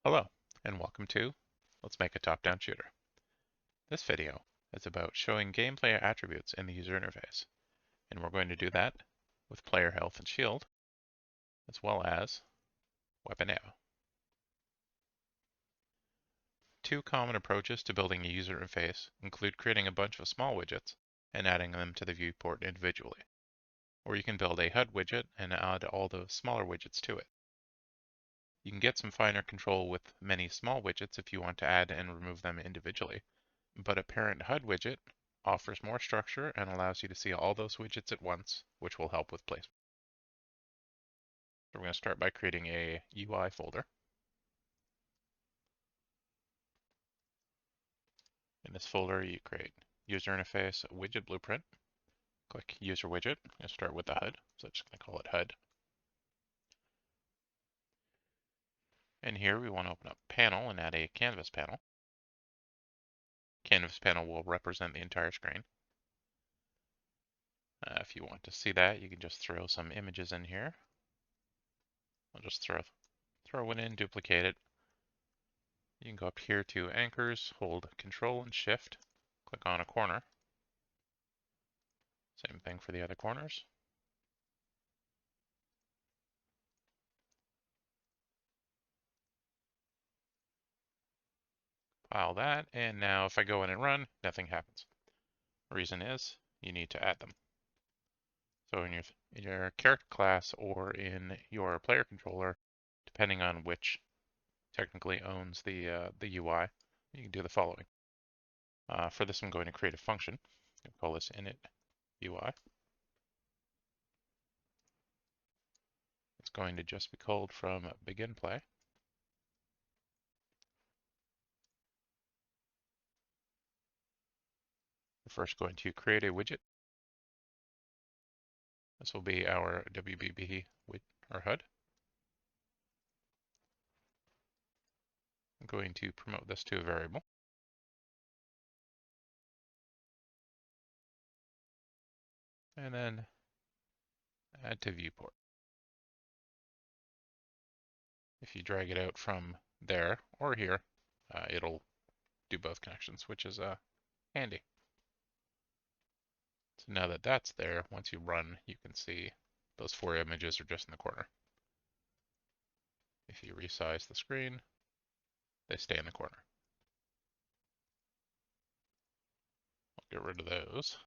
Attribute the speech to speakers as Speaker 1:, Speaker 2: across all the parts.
Speaker 1: Hello, and welcome to Let's Make a Top-Down Shooter. This video is about showing gameplay attributes in the user interface, and we're going to do that with player health and shield, as well as weapon ammo. Two common approaches to building a user interface include creating a bunch of small widgets and adding them to the viewport individually. Or you can build a HUD widget and add all the smaller widgets to it. You can get some finer control with many small widgets if you want to add and remove them individually. But a parent HUD widget offers more structure and allows you to see all those widgets at once, which will help with placement. So we're going to start by creating a UI folder. In this folder, you create user interface widget blueprint. Click user widget and start with the HUD. So I'm just going to call it HUD. And here we want to open up panel and add a canvas panel. Canvas panel will represent the entire screen. If you want to see that, you can just throw some images in here. I'll just throw one in, duplicate it. You can go up here to anchors, hold Control and Shift, click on a corner. Same thing for the other corners. File that, and now if I go in and run, nothing happens. The reason is you need to add them. So in your character class or in your player controller, depending on which technically owns the UI, you can do the following. For this, I'm going to create a function. I'll call this init UI. It's going to just be called from begin play. We're first going to create a widget. This will be our WBB or HUD. I'm going to promote this to a variable. And then add to viewport. If you drag it out from there or here, it'll do both connections, which is handy. So now that that's there, once you run, you can see those four images are just in the corner. If you resize the screen, they stay in the corner. I'll get rid of those.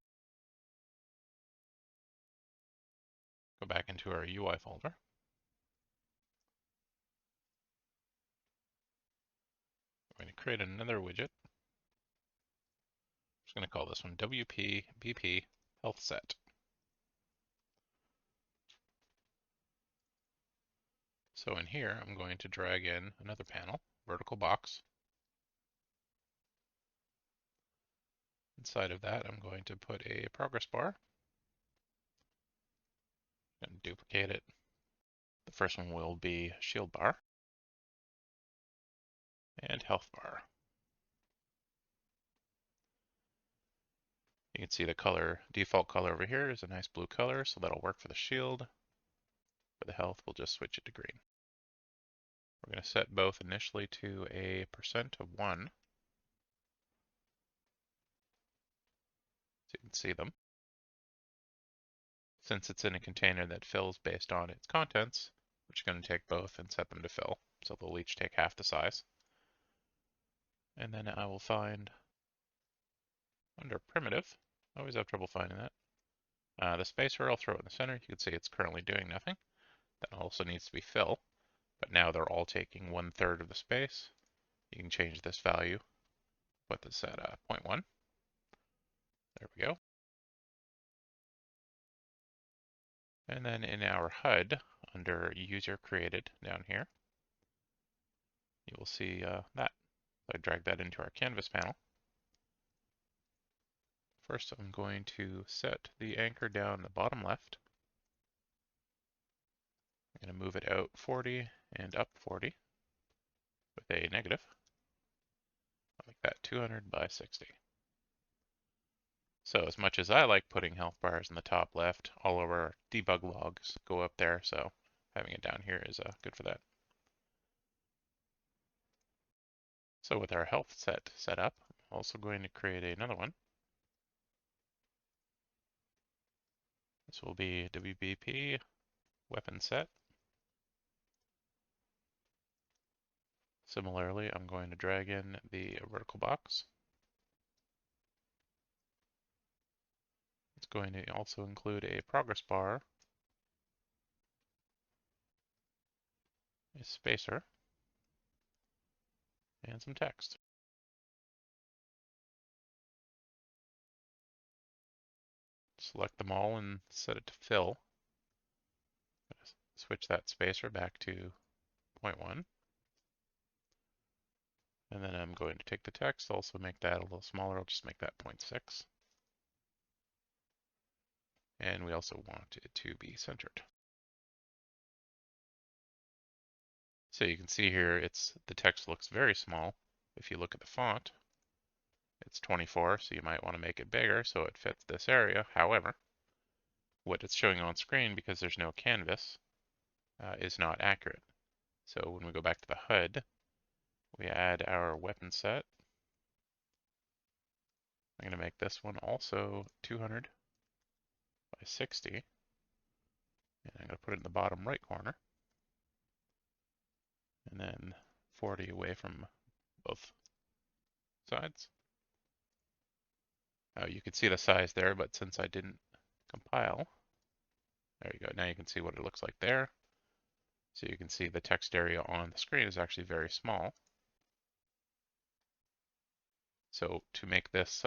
Speaker 1: Go back into our UI folder. I'm going to create another widget. I'm just going to call this one WP HealthSet. So in here, I'm going to drag in another panel, vertical box. Inside of that, I'm going to put a progress bar and duplicate it. The first one will be shield bar and health bar. You can see the default color over here is a nice blue color, so that'll work for the shield. For the health, we'll just switch it to green. We're going to set both initially to a % of 1. So you can see them. Since it's in a container that fills based on its contents, we're just going to take both and set them to fill. So they'll each take half the size. And then I will find under primitive, I always have trouble finding that. The spacer, I'll throw it in the center. You can see it's currently doing nothing. That also needs to be fill, but now they're all taking 1/3 of the space. You can change this value, put this at 0.1. There we go. And then in our HUD, under user created down here, you will see that. So I drag that into our canvas panel. First, I'm going to set the anchor down the bottom left. I'm going to move it out 40 and up 40 with a negative. I'll make that 200 by 60. So as much as I like putting health bars in the top left, all of our debug logs go up there, so having it down here is good for that. So with our health set set up, I'm also going to create another one. This will be WBP WeaponSet. Similarly, I'm going to drag in the vertical box. It's going to also include a progress bar, a spacer, and some text. Select them all and set it to fill. Switch that spacer back to 0.1. And then I'm going to take the text, also make that a little smaller. I'll just make that 0.6. And we also want it to be centered. So you can see here, the text looks very small. If you look at the font, it's 24, so you might want to make it bigger so it fits this area. However, what it's showing on screen, because there's no canvas, is not accurate. So when we go back to the HUD, we add our weapon set. I'm going to make this one also 200 by 60. And I'm going to put it in the bottom right corner. And then 40 away from both sides. You can see the size there, but since I didn't compile, there you go. Now you can see what it looks like there. So you can see the text area on the screen is actually very small. So to make this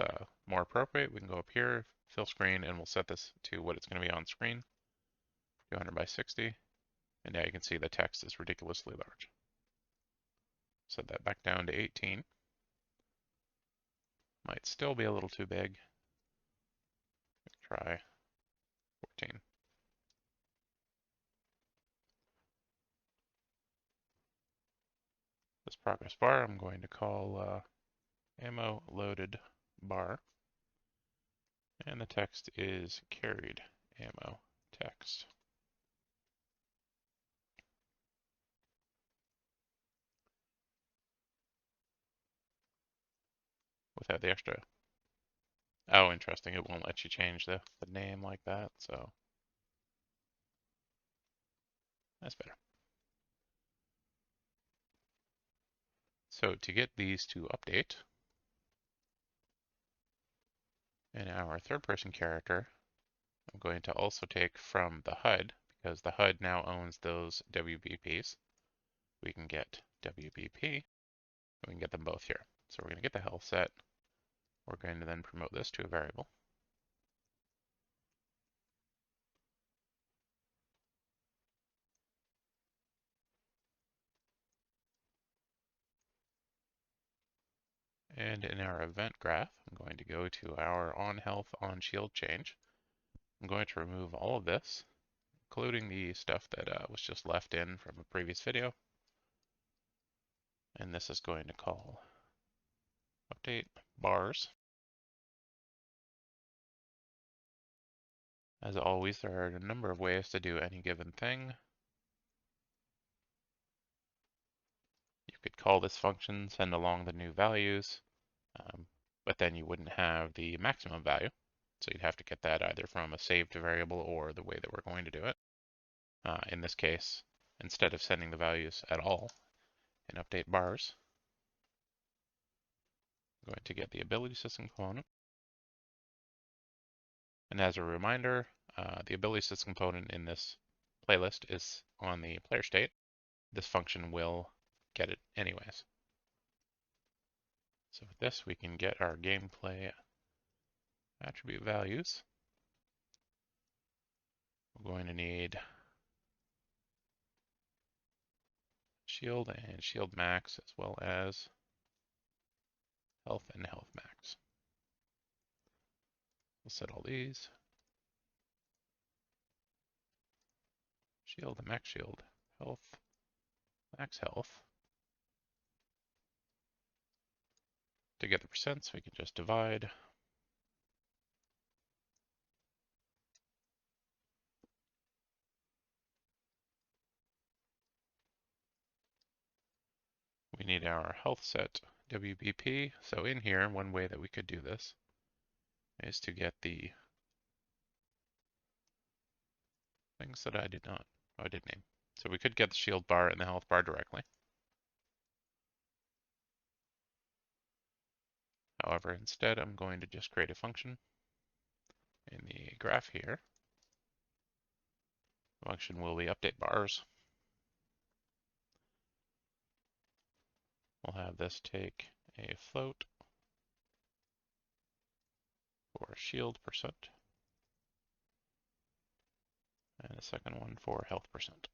Speaker 1: more appropriate, we can go up here, fill screen, and we'll set this to what it's going to be on screen, 200 by 60. And now you can see the text is ridiculously large. Set that back down to 18. Might still be a little too big. Try 14. This progress bar I'm going to call ammo loaded bar. And the text is carried ammo text. Without the extra. Oh, interesting. It won't let you change the name like that, so that's better. So to get these to update, in our third person character, I'm going to also take from the HUD, because the HUD now owns those WBPs. We can get WBP, and we can get them both here. So we're going to get the health set. We're going to then promote this to a variable. And in our event graph, I'm going to go to our on health, on shield change. I'm going to remove all of this, including the stuff that was just left in from a previous video. And this is going to call update bars. As always, there are a number of ways to do any given thing. You could call this function, send along the new values, but then you wouldn't have the maximum value. So you'd have to get that either from a saved variable or the way that we're going to do it. In this case, instead of sending the values at all in update bars, I'm going to get the ability system component. And as a reminder, the ability system component in this playlist is on the player state. This function will get it anyways. So with this, we can get our gameplay attribute values. We're going to need shield and shield max, as well as health and health max. We'll set all these. Shield and max shield, health, max health. To get the percents, we can just divide. We need our health set WBP. So in here, one way that we could do this is to get the things that I did not, oh, I did name. So we could get the shield bar and the health bar directly. However, instead, I'm going to just create a function in the graph here. The function will be update bars. We'll have this take a float for shield percent, and a second one for health percent.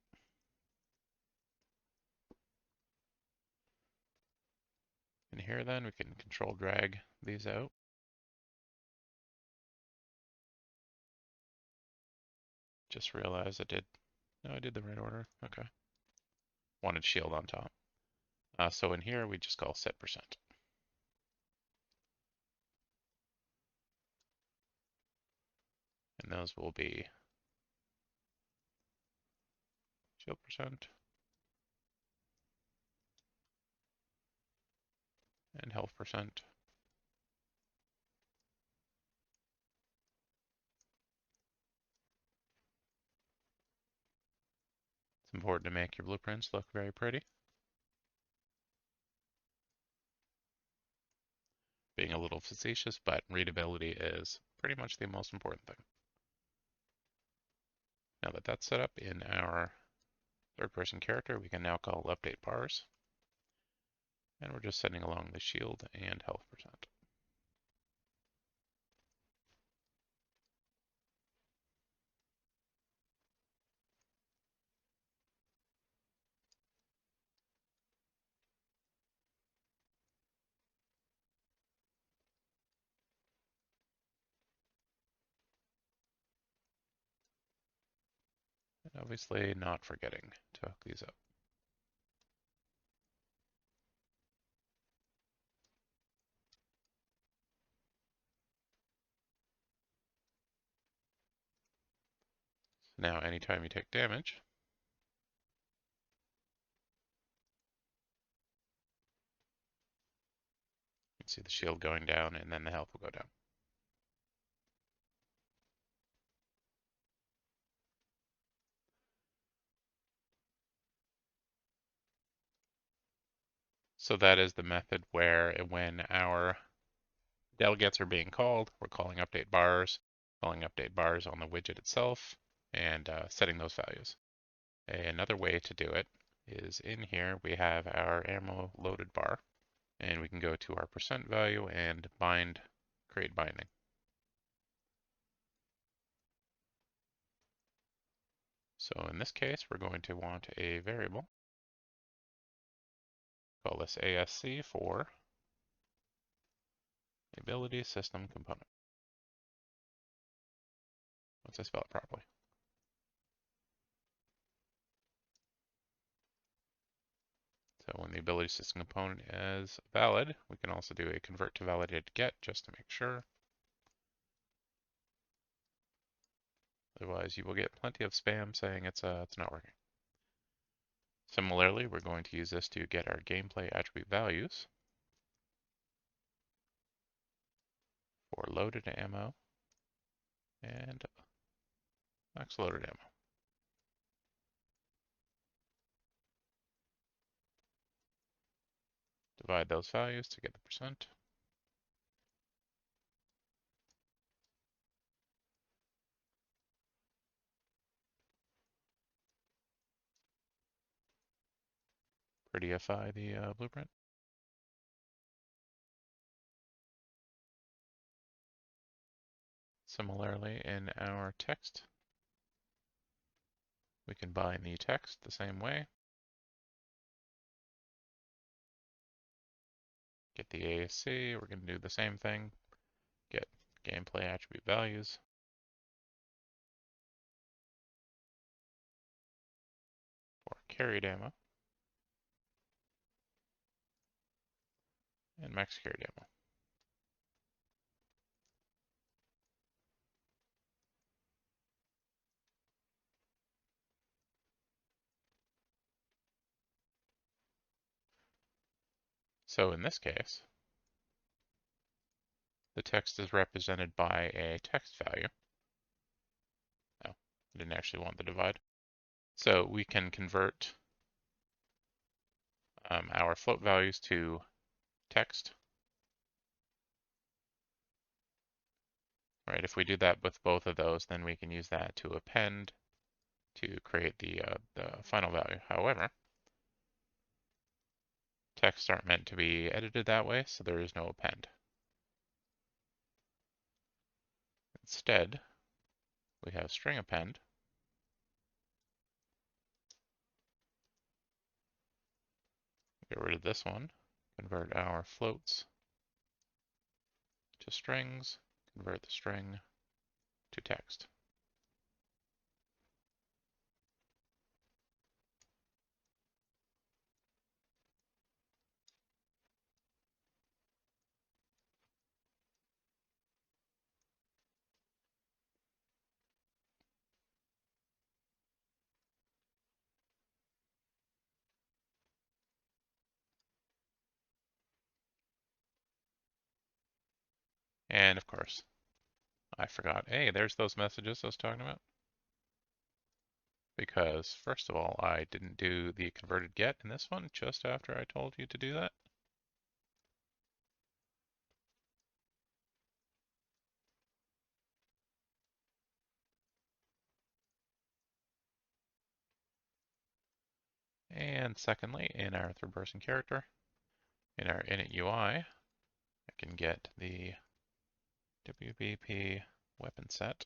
Speaker 1: And here then we can control drag these out. Just realized I did the right order. Okay. Wanted shield on top. So in here we just call set percent. And those will be shield percent and health percent. It's important to make your blueprints look very pretty. Being a little facetious, but readability is pretty much the most important thing. Now that that's set up in our third-person character, we can now call update bars. And we're just sending along the shield and health percent. And obviously not forgetting to hook these up. So now anytime you take damage, you can see the shield going down and then the health will go down. So that is the method where when our delegates are being called, we're calling update bars on the widget itself, and setting those values. Another way to do it is in here we have our ammo loaded bar, and we can go to our percent value and create binding. So in this case, we're going to want a variable. Call this ASC for ability system component. Once I spell it properly. So when the ability system component is valid, we can also do a convert to validated get just to make sure. Otherwise, you will get plenty of spam saying it's not working. Similarly, we're going to use this to get our gameplay attribute values for loaded ammo and max loaded ammo. Divide those values to get the percent. Prettyify the blueprint. Similarly, in our text, we can bind the text the same way. Get the ASC, we're going to do the same thing. Get gameplay attribute values for carried ammo and max carried ammo. So in this case, the text is represented by a text value. No, I didn't actually want the divide. So we can convert our float values to text. Right, if we do that with both of those, then we can use that to append to create the final value. However, texts aren't meant to be edited that way, so there is no append. Instead, we have string append. Get rid of this one, convert our floats to strings, convert the string to text. And of course, I forgot, hey, there's those messages I was talking about. Because first of all, I didn't do the converted get in this one just after I told you to do that. And secondly, in our third person character, in our init UI, I can get the WBP weapon set.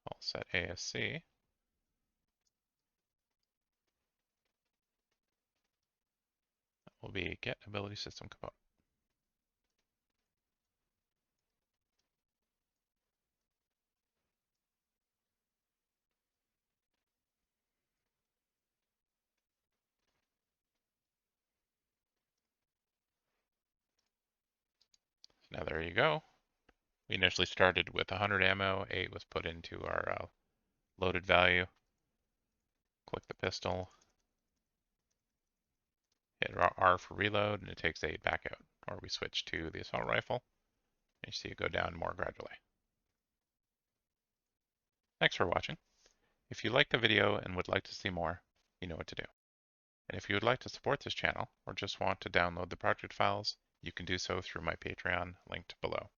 Speaker 1: Call set ASC. That will be get ability system component. Now there you go. We initially started with 100 ammo, 8 was put into our loaded value. Click the pistol, hit R for reload, and it takes 8 back out. Or we switch to the assault rifle, and you see it go down more gradually. Thanks for watching. If you liked the video and would like to see more, you know what to do. And if you would like to support this channel, or just want to download the project files, you can do so through my Patreon linked below.